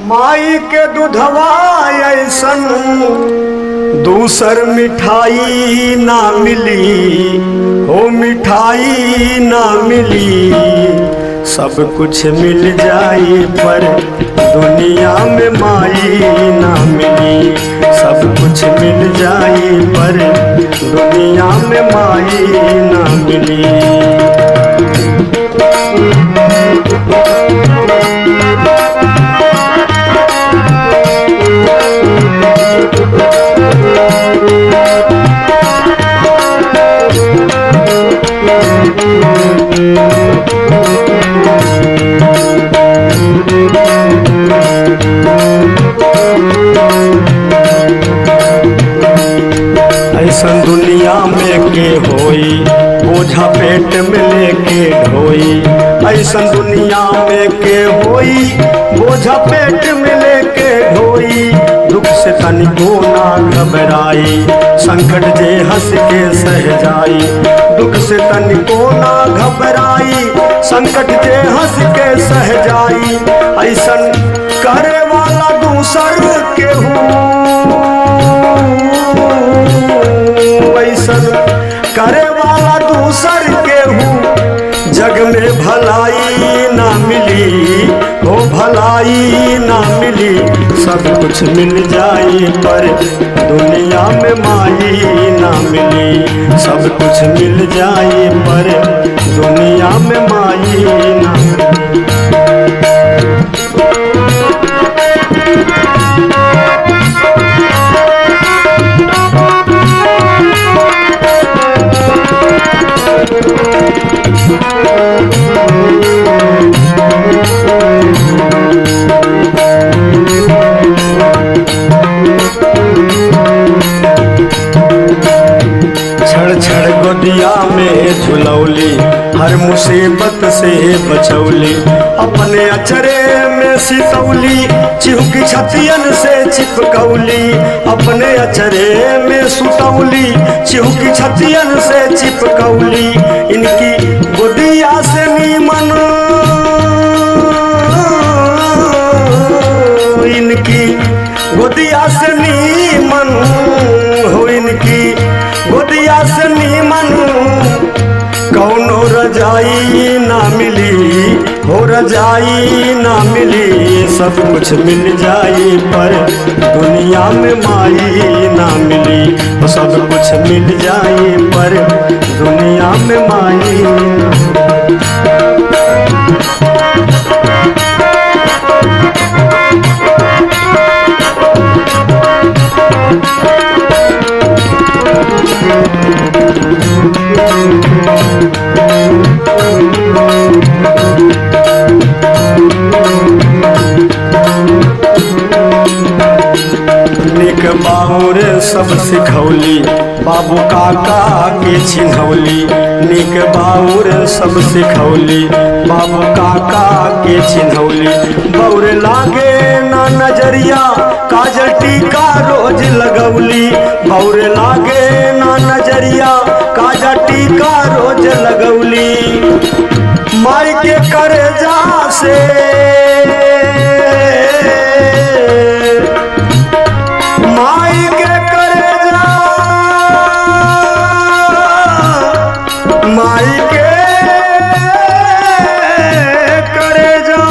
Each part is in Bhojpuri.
माई के दूधवा ऐसन दूसर मिठाई ना मिली, हो मिठाई ना मिली। सब कुछ मिल जाई पर दुनिया में माई ना मिली। सब कुछ मिल जाई पर दुनिया में माई ना मिली। ऐसन दुनिया में के होई बोझा पेट में लेके ढोई। ऐसन दुनिया में के होई बोझा पेट में लेके ढोई। दुख से तनिको ना घबराई संकट जे हंस के सह जाई। दुख से तनिको ना घबराई संकट जे हंस के सह जाई। ऐसन करे वाला दूसर के हूँ, ऐसन करे वाला दूसर के हूँ। जग में भलाई ना मिली, हो भलाई ना मिली। सब कुछ मिल जाई पर दुनिया में माई ना मिली। सब कुछ मिल जाई पर दुनिया में माई ना मिली। गोदिया में झुलौली हर मुसीबत से बचौली। अपने अचरे में सितौली चिहुकी छतियन से चिपकौली। अपने अचरे में सुतौली चिहुकी छतियन से चिपकौली। इनकी गोदिया से नीमन, इनकी गोदिया से नीमन हो। इनकी गोदिया से नीमन कौनो रजाई ना मिली, हो रजाई ना मिली। सब कुछ मिल जाई पर दुनिया में माई ना मिली। सब कुछ मिल जाई पर दुनिया में माई ना निक बाउर सब सिखौली बाबू काका के चिन्हौली। निक बाउर सब सिखौली बाबू काका के चिन्हौली। बौर लागे ना नजरिया काजल टीका रोज लगौली। बौर लागे ना नजरिया काजल टीका रोज लगौली। माई के करेजा से माई के करेजा, माई के करेजा,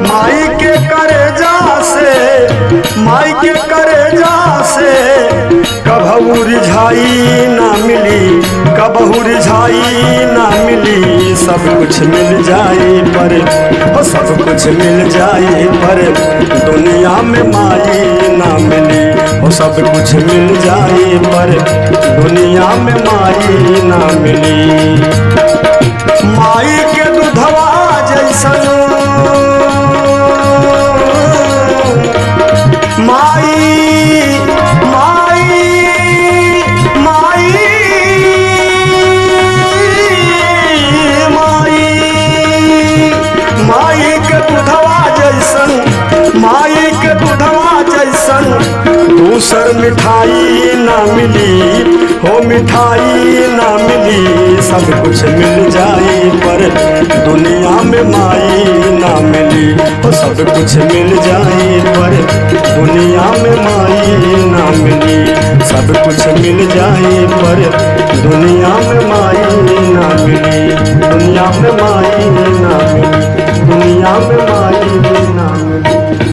माई के करेजा से, माई के करेजा से कबहू रिझाई ना मिली, कबहू रिझाई ना मिली। सब कुछ मिल जाई पर, सब कुछ मिल जाई पर दुनिया में माई ना मिली। सब कुछ मिल जाई पर दुनिया में माई ना मिली। माई के दूधवा जैसन माई, माई, माई, माई, माई के दूधवा जैसन, माई के दूधवा जैसन दूसर मिठाई ना मिली, हो मिठाई ना मिली। सब कुछ मिल जाई पर दुनिया में माई ना मिली, हो सब कुछ मिल जाई पर दुनिया में माई ना मिली। सब कुछ मिल जाई पर दुनिया में माई ना मिली, दुनिया में माई ना मिली, दुनिया में माई